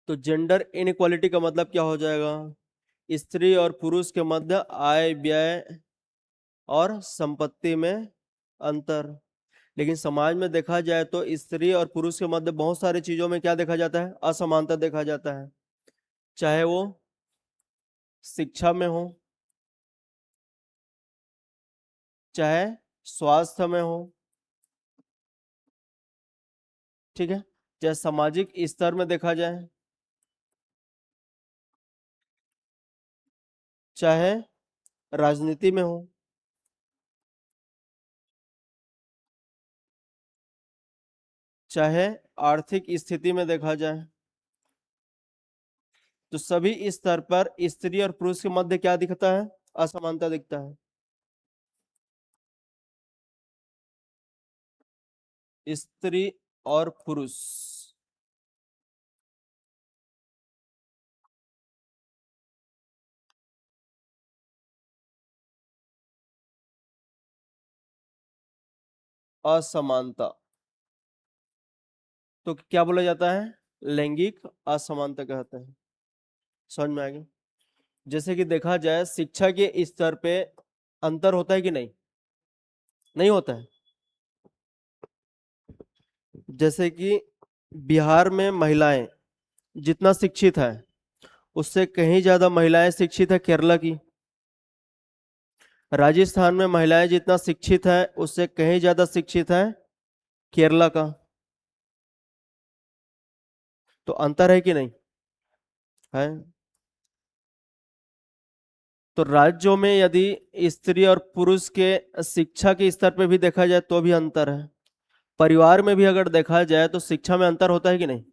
तो gender inequality का मतलब क्या हो जाएगा? स्त्री और पुरुष के मध्य आय व्यय और संपत्ति में अंतर। लेकिन समाज में देखा जाए तो स्त्री और पुरुष के मध्य बहुत सारी चीजों में क्या देखा जाता है? असमानता देखा जाता है। चाहे वो शिक्षा में हो, चाहे स्वास्थ्य में हो, ठीक है, चाहे सामाजिक स्तर में देखा जाए, चाहे राजनीति में हो, चाहे आर्थिक स्थिति में देखा जाए, तो सभी स्तर पर स्त्री और पुरुष के मध्य क्या दिखता है? असमानता दिखता है। स्त्री और पुरुष असमानता, तो क्या बोला जाता है? लैंगिक असमानता कहते हैं। समझ में आ गया? जैसे कि देखा जाए शिक्षा के स्तर पे अंतर होता है कि नहीं? नहीं होता है। जैसे कि बिहार में महिलाएं जितना शिक्षित है उससे कहीं ज्यादा महिलाएं शिक्षित है केरला की। राजस्थान में महिलाएं जितना शिक्षित है उससे कहीं ज्यादा शिक्षित है केरला का। तो अंतर है कि नहीं? है। तो राज्यों में यदि स्त्री और पुरुष के शिक्षा के स्तर पे भी देखा जाए तो भी अंतर है। परिवार में भी अगर देखा जाए तो शिक्षा में अंतर होता है कि नहीं?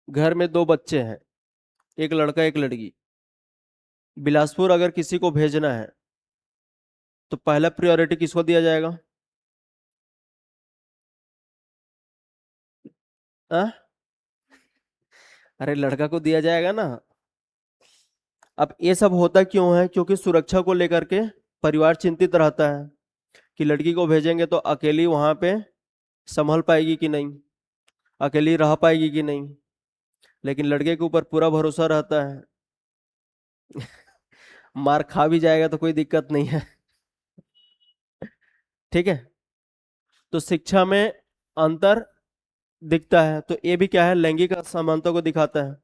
घर में दो बच्चे हैं, एक लड़का एक लड़की। बिलासपुर अगर किसी को भेजना है तो पहला प्रायोरिटी किसको दिया जाएगा? आ? अरे लड़का को दिया जाएगा ना। अब ये सब होता क्यों है? क्योंकि सुरक्षा को लेकर के परिवार चिंतित रहता है कि लड़की को भेजेंगे तो अकेली वहां पे संभल पाएगी कि नहीं, अकेली रह पाएगी कि नहीं। लेकिन लड़के के ऊपर पूरा भरोसा रहता है, मार खा भी जाएगा तो कोई दिक्कत नहीं है। ठीक है। तो शिक्षा में अंतर दिखता है, तो ये भी क्या है? लैंगिक असमानता को दिखाता है।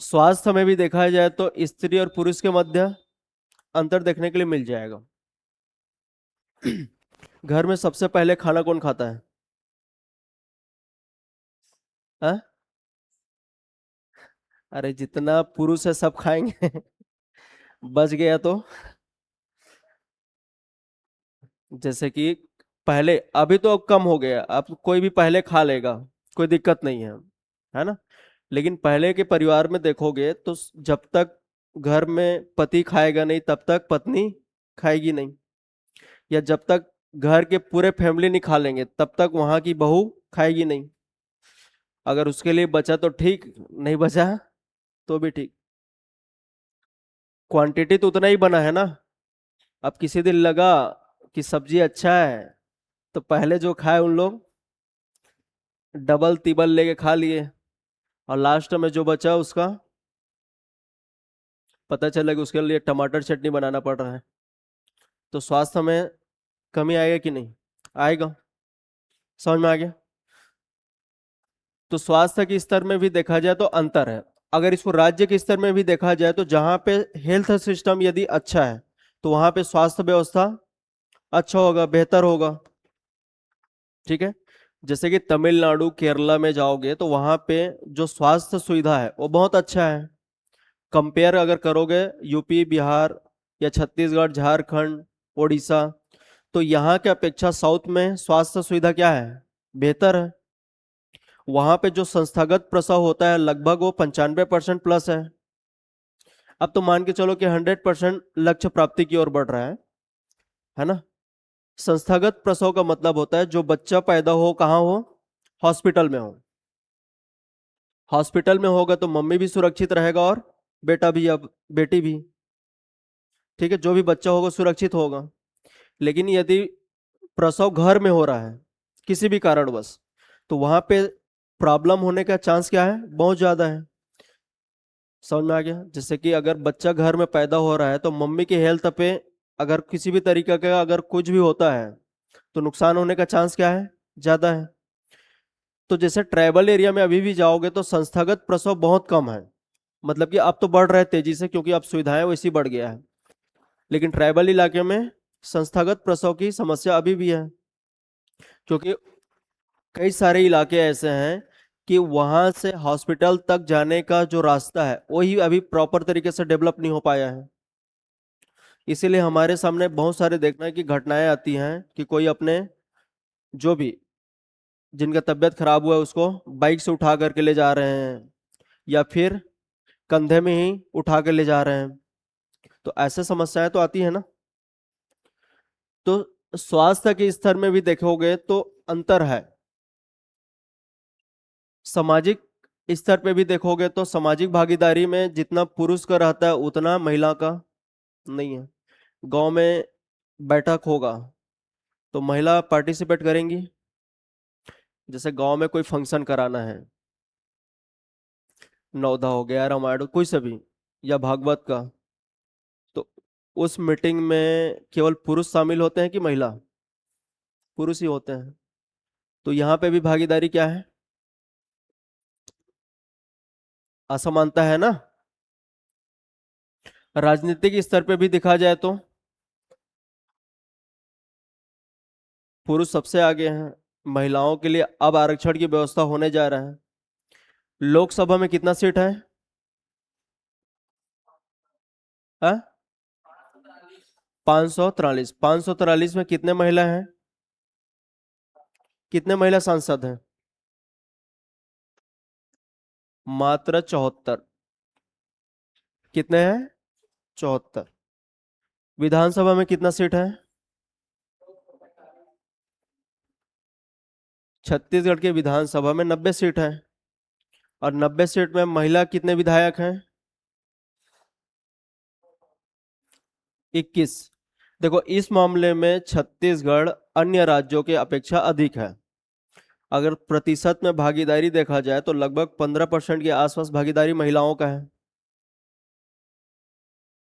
स्वास्थ्य में भी देखा जाए तो स्त्री और पुरुष के मध्य अंतर देखने के लिए मिल जाएगा। घर में सबसे पहले खाना कौन खाता है? हाँ? अरे जितना पुरुष है सब खाएंगे। बच गया तो जैसे कि पहले, अभी तो कम हो गया, अब कोई भी पहले खा लेगा, कोई दिक्कत नहीं है ना। लेकिन पहले के परिवार में देखोगे तो जब तक घर में पति खाएगा नहीं तब तक पत्नी खाएगी नहीं, या जब तक घर के पूरे फैमिली नहीं खा लेंगे तब तक वहां की बहू खाएगी नहीं। अगर उसके लिए बचा तो ठीक, नहीं बचा तो भी ठीक। क्वांटिटी तो उतना ही बना है ना। अब किसी दिन लगा कि सब्जी अच्छा है तो पहले जो खाए उन लोग डबल तिबल लेके खा लिए, और लास्ट में जो बचा उसका पता चला कि उसके लिए टमाटर चटनी बनाना पड़ रहा है। तो स्वास्थ्य में कमी आएगा कि नहीं? आएगा। समझ में आ गया? तो स्वास्थ्य के स्तर में भी देखा जाए तो अंतर है। अगर इसको राज्य के स्तर में भी देखा जाए तो जहां पे हेल्थ सिस्टम यदि अच्छा है तो वहां पे स्वास्थ्य व्यवस्था अच्छा होगा, बेहतर होगा। ठीक है। जैसे कि तमिलनाडु केरला में जाओगे तो वहां पे जो स्वास्थ्य सुविधा है वो बहुत अच्छा है। कंपेयर अगर करोगे यूपी बिहार या छत्तीसगढ़ झारखंड उड़ीसा, तो यहाँ के अपेक्षा साउथ में स्वास्थ्य सुविधा क्या है? बेहतर है। वहां पे जो संस्थागत प्रसव होता है लगभग वो 95% प्लस है। अब तो मान के चलो कि 100% लक्ष्य प्राप्ति की ओर बढ़ रहा है ना। संस्थागत प्रसव का मतलब होता है जो बच्चा पैदा हो कहाँ हो? हॉस्पिटल में हो। हॉस्पिटल में होगा तो मम्मी भी सुरक्षित रहेगा और बेटा भी, अब बेटी भी। ठीक है, जो भी बच्चा होगा सुरक्षित होगा। लेकिन यदि प्रसव घर में हो रहा है किसी भी कारणवश, तो वहां पे प्रॉब्लम होने का चांस क्या है, बहुत ज्यादा है। समझ में आ गया? जैसे कि अगर बच्चा घर में पैदा हो रहा है तो मम्मी की हेल्थ पे अगर किसी भी तरीके का अगर कुछ भी होता है तो नुकसान होने का चांस क्या है, ज्यादा है। तो जैसे ट्राइबल एरिया में अभी भी जाओगे तो संस्थागत प्रसव बहुत कम है। मतलब कि अब तो बढ़ रहा है तेजी से, क्योंकि अब सुविधाएं वैसी बढ़ गया है। लेकिन ट्राइबल इलाके में संस्थागत प्रसव की समस्या अभी भी है, क्योंकि कई सारे इलाके ऐसे हैं कि वहां से हॉस्पिटल तक जाने का जो रास्ता है वही अभी प्रॉपर तरीके से डेवलप नहीं हो पाया है। इसीलिए हमारे सामने बहुत सारे देखने की घटनाएं आती हैं कि कोई अपने जो भी जिनका तबीयत खराब हुआ है उसको बाइक से उठा करके ले जा रहे हैं, या फिर कंधे में ही उठा के ले जा रहे हैं। तो ऐसे समस्याएं तो आती है ना। तो स्वास्थ्य के स्तर में भी देखोगे तो अंतर है। सामाजिक स्तर पे भी देखोगे तो सामाजिक भागीदारी में जितना पुरुष का रहता है उतना महिला का नहीं है। गांव में बैठक होगा तो महिला पार्टिसिपेट करेंगी। जैसे गांव में कोई फंक्शन कराना है, नौधा हो गया, रामायण, कोई सा भी, या भागवत का, तो उस मीटिंग में केवल पुरुष शामिल होते हैं कि महिला? पुरुष ही होते हैं। तो यहाँ पे भी भागीदारी क्या है, असमानता है ना। राजनीतिक स्तर पे भी देखा जाए तो पुरुष सबसे आगे हैं। महिलाओं के लिए अब आरक्षण की व्यवस्था होने जा रहा है। लोकसभा में कितना सीट है? हाँ, 543। 543 में कितने महिला हैं, कितने महिला सांसद हैं? मात्र 74। कितने हैं? 74। विधानसभा में कितना सीट है? छत्तीसगढ़ के विधानसभा में 90 सीट है। और 90 सीट में महिला कितने विधायक हैं? 21। देखो, इस मामले में छत्तीसगढ़ अन्य राज्यों के अपेक्षा अधिक है। अगर प्रतिशत में भागीदारी देखा जाए तो लगभग 15% के आसपास भागीदारी महिलाओं का है।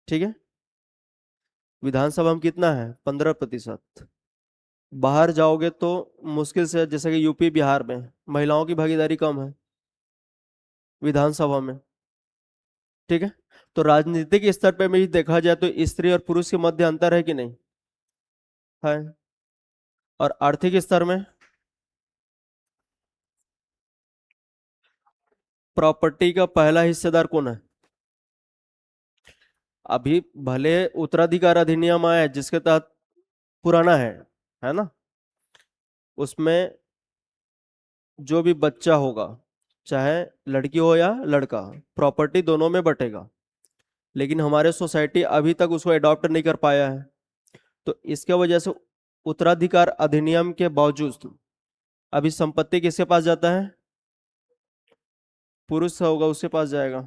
ठीक है। विधानसभा में कितना है? 15%। बाहर जाओगे तो मुश्किल से, जैसे कि यूपी बिहार में महिलाओं की भागीदारी कम है विधानसभा में। ठीक है। तो राजनीतिक स्तर पे भी देखा जाए तो स्त्री और पुरुष के मध्य अंतर है कि नहीं? है। और आर्थिक स्तर में प्रॉपर्टी का पहला हिस्सेदार कौन है? अभी भले उत्तराधिकार अधिनियम आया है जिसके तहत, पुराना है ना, उसमें जो भी बच्चा होगा, चाहे लड़की हो या लड़का, प्रॉपर्टी दोनों में बटेगा। लेकिन हमारे सोसाइटी अभी तक उसको अडॉप्ट नहीं कर पाया है। तो इसके वजह से उत्तराधिकार अधिनियम के बावजूद अभी संपत्ति किसके पास जाता है? पुरुष होगा उसके पास जाएगा।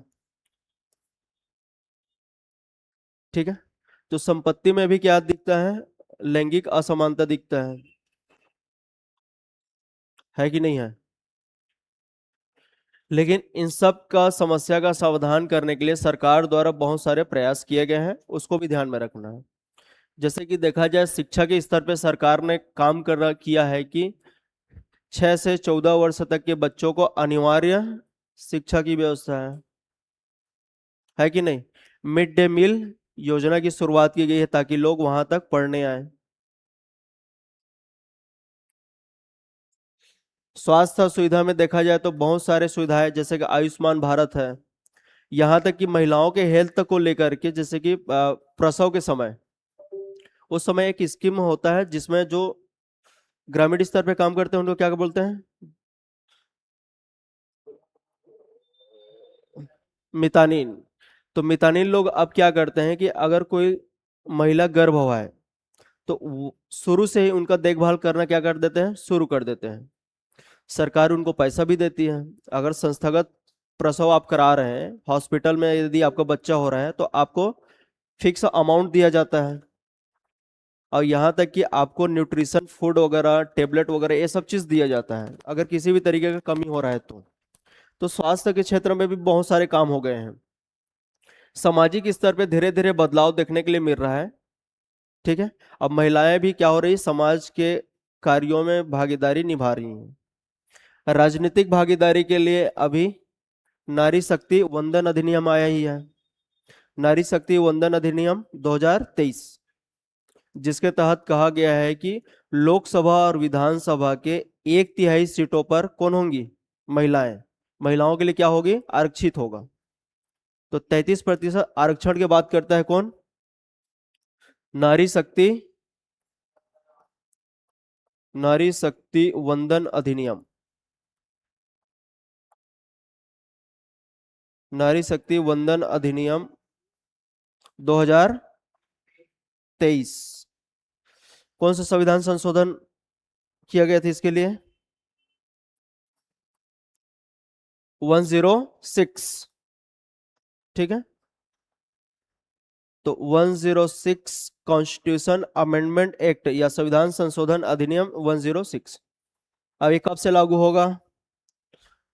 ठीक है। तो संपत्ति में भी क्या दिखता है? लैंगिक असमानता दिखता है कि नहीं है? लेकिन इन सब का समस्या का समाधान करने के लिए सरकार द्वारा बहुत सारे प्रयास किए गए हैं, उसको भी ध्यान में रखना है। जैसे कि देखा जाए शिक्षा के स्तर पे सरकार ने काम करना किया है कि 6 से 14 वर्ष तक के बच्चों को अनिवार्य शिक्षा की व्यवस्था है कि नहीं? मिड डे मील योजना की शुरुआत की गई है ताकि लोग वहां तक पढ़ने आए। स्वास्थ्य सुविधा में देखा जाए तो बहुत सारे सुविधाएं, जैसे कि आयुष्मान भारत है। यहाँ तक कि महिलाओं के हेल्थ को लेकर के, जैसे कि प्रसव के समय, उस समय एक स्कीम होता है जिसमें जो ग्रामीण स्तर पे काम करते हैं उनको क्या बोलते हैं? मितानिन। तो मितानिन लोग अब क्या करते हैं कि अगर कोई महिला गर्भ हुआ है तो शुरू से ही उनका देखभाल करना क्या कर देते हैं, शुरू कर देते हैं। सरकार उनको पैसा भी देती है। अगर संस्थागत प्रसव आप करा रहे हैं हॉस्पिटल में, यदि आपका बच्चा हो रहा है तो आपको फिक्स अमाउंट दिया जाता है। और यहाँ तक कि आपको न्यूट्रिशन फूड वगैरह टेबलेट वगैरह ये सब चीज़ दिया जाता है अगर किसी भी तरीके का कमी हो रहा है तो स्वास्थ्य के क्षेत्र में भी बहुत सारे काम हो गए हैं। सामाजिक स्तर पे धीरे धीरे बदलाव देखने के लिए मिल रहा है। ठीक है। अब महिलाएं भी क्या हो रही, समाज के कार्यों में भागीदारी निभा रही हैं। राजनीतिक भागीदारी के लिए अभी नारी शक्ति वंदन अधिनियम आया ही है, नारी शक्ति वंदन अधिनियम 2023, जिसके तहत कहा गया है कि लोकसभा और विधानसभा के 1/3 सीटों पर कौन होंगी, महिलाएं। महिलाओं के लिए क्या होगी, आरक्षित होगा। तो 33% आरक्षण की बात करता है कौन, नारी शक्ति, नारी शक्ति वंदन अधिनियम, नारी शक्ति वंदन अधिनियम 2023। कौन सा संविधान संशोधन किया गया था इसके लिए, 106। ठीक है। तो 106 कॉन्स्टिट्यूशन अमेंडमेंट एक्ट या संविधान संशोधन अधिनियम 106 अब ये कब से लागू होगा,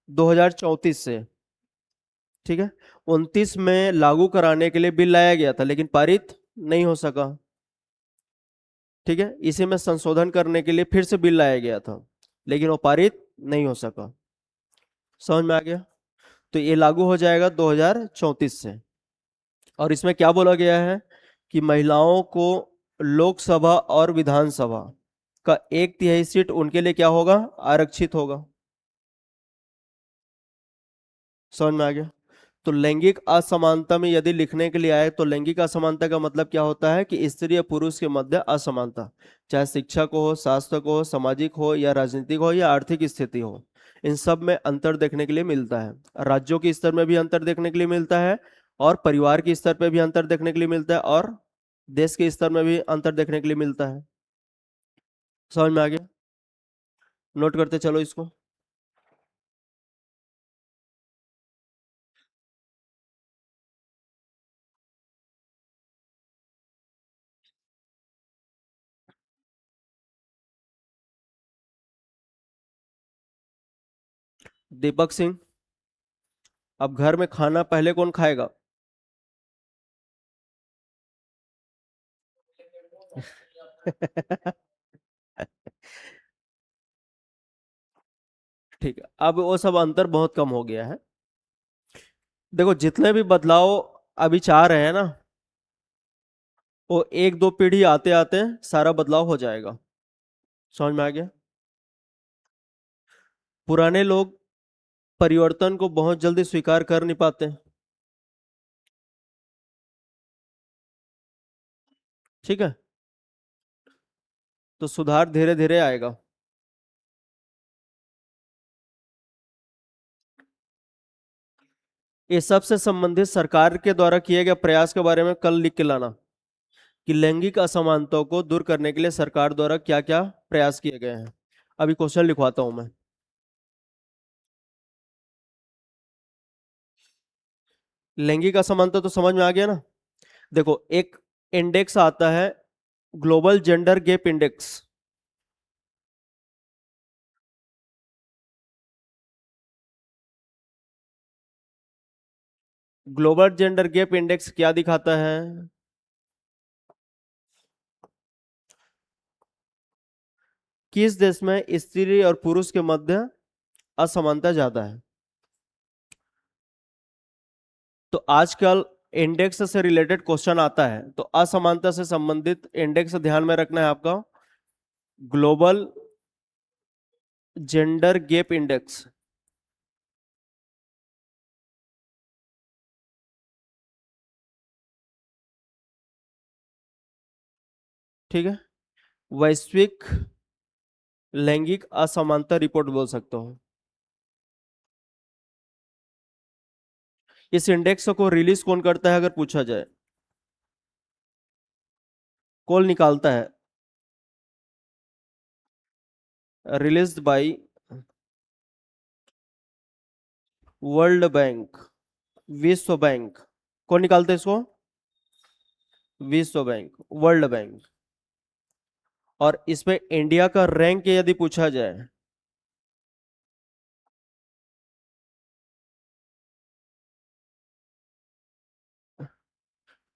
2034 से। ठीक है। 29 में लागू कराने के लिए बिल लाया गया था लेकिन पारित नहीं हो सका। ठीक है। इसी में संशोधन करने के लिए फिर से बिल लाया गया था लेकिन वो पारित नहीं हो सका। समझ में आ गया। तो ये लागू हो जाएगा 2034 से। और इसमें क्या बोला गया है कि महिलाओं को लोकसभा और विधानसभा का 1/3 सीट उनके लिए क्या होगा, आरक्षित होगा। समझ में आ गया। तो लैंगिक असमानता में यदि लिखने के लिए आए तो लैंगिक असमानता का मतलब क्या होता है कि स्त्री या पुरुष के मध्य असमानता, चाहे शिक्षा को हो, स्वास्थ्य को हो, सामाजिक हो या राजनीतिक हो या आर्थिक स्थिति हो, इन सब में अंतर देखने के लिए मिलता है। राज्यों के स्तर में भी अंतर देखने के लिए मिलता है और परिवार के स्तर पे भी अंतर देखने के लिए मिलता है और देश के स्तर में भी अंतर देखने के लिए मिलता है। समझ में आ गया। नोट करते चलो इसको। दीपक सिंह। अब घर में खाना पहले कौन खाएगा? ठीक है। अब वो सब अंतर बहुत कम हो गया है। देखो जितने भी बदलाव अभी चाह रहे हैं ना, वो एक दो पीढ़ी आते आते सारा बदलाव हो जाएगा। समझ में आ गया। पुराने लोग परिवर्तन को बहुत जल्दी स्वीकार कर नहीं पाते। ठीक है। तो सुधार धीरे धीरे आएगा। ये सबसे संबंधित सरकार के द्वारा किए गए प्रयास के बारे में कल लिख के लाना कि लैंगिक असमानताओं को दूर करने के लिए सरकार द्वारा क्या क्या प्रयास किए गए हैं। अभी क्वेश्चन लिखवाता हूं मैं। लैंगिक असमानता तो समझ में आ गया ना। देखो एक इंडेक्स आता है, global gender gap index. Global gender gap index क्या दिखाता है, किस देश में स्त्री और पुरुष के मध्य असमानता ज्यादा है। तो आजकल इंडेक्स से रिलेटेड क्वेश्चन आता है तो असमानता से संबंधित इंडेक्स ध्यान में रखना है आपका, ग्लोबल जेंडर गैप इंडेक्स। ठीक है। वैश्विक लैंगिक असमानता रिपोर्ट बोल सकता हूँ। इस इंडेक्स को रिलीज कौन करता है अगर पूछा जाए, कौन निकालता है, रिलीज्ड बाय वर्ल्ड बैंक, विश्व बैंक। कौन निकालता है इसको, विश्व बैंक, वर्ल्ड बैंक। और इसमें इंडिया का रैंक यदि पूछा जाए,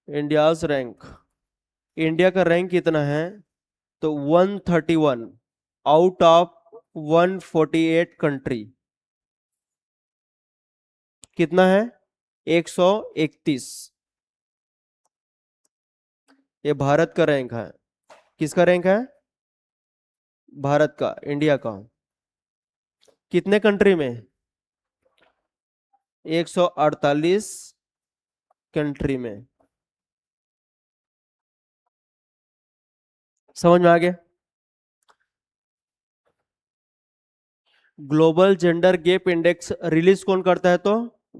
इंडियाज रैंक, इंडिया का रैंक कितना है, तो 131 आउट ऑफ 148 कंट्री। कितना है, 131। ये भारत का रैंक है। किसका रैंक है, भारत का, इंडिया का। कितने कंट्री में, 148 कंट्री में। समझ में आ गया। Global gender gap index release कौन करता है, तो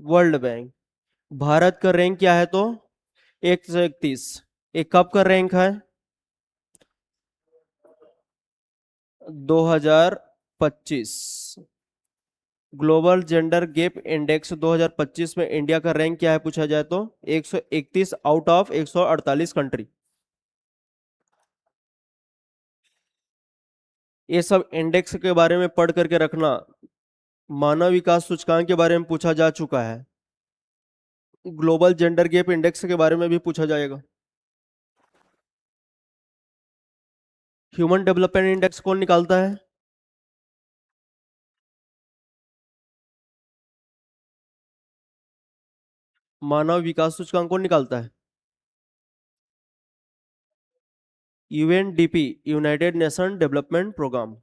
वर्ल्ड बैंक। भारत का रैंक क्या है, तो 131। एक कब का रैंक है, 2025। ग्लोबल जेंडर गैप इंडेक्स 2025 में इंडिया का रैंक क्या है पूछा जाए, तो 131 आउट ऑफ 148 कंट्री। ये सब इंडेक्स के बारे में पढ़ करके रखना। मानव विकास सूचकांक के बारे में पूछा जा चुका है, ग्लोबल जेंडर गैप इंडेक्स के बारे में भी पूछा जाएगा। ह्यूमन डेवलपमेंट इंडेक्स कौन निकालता है, मानव विकास सूचकांक कौन निकालता है, UNDP, United Nation Development programme.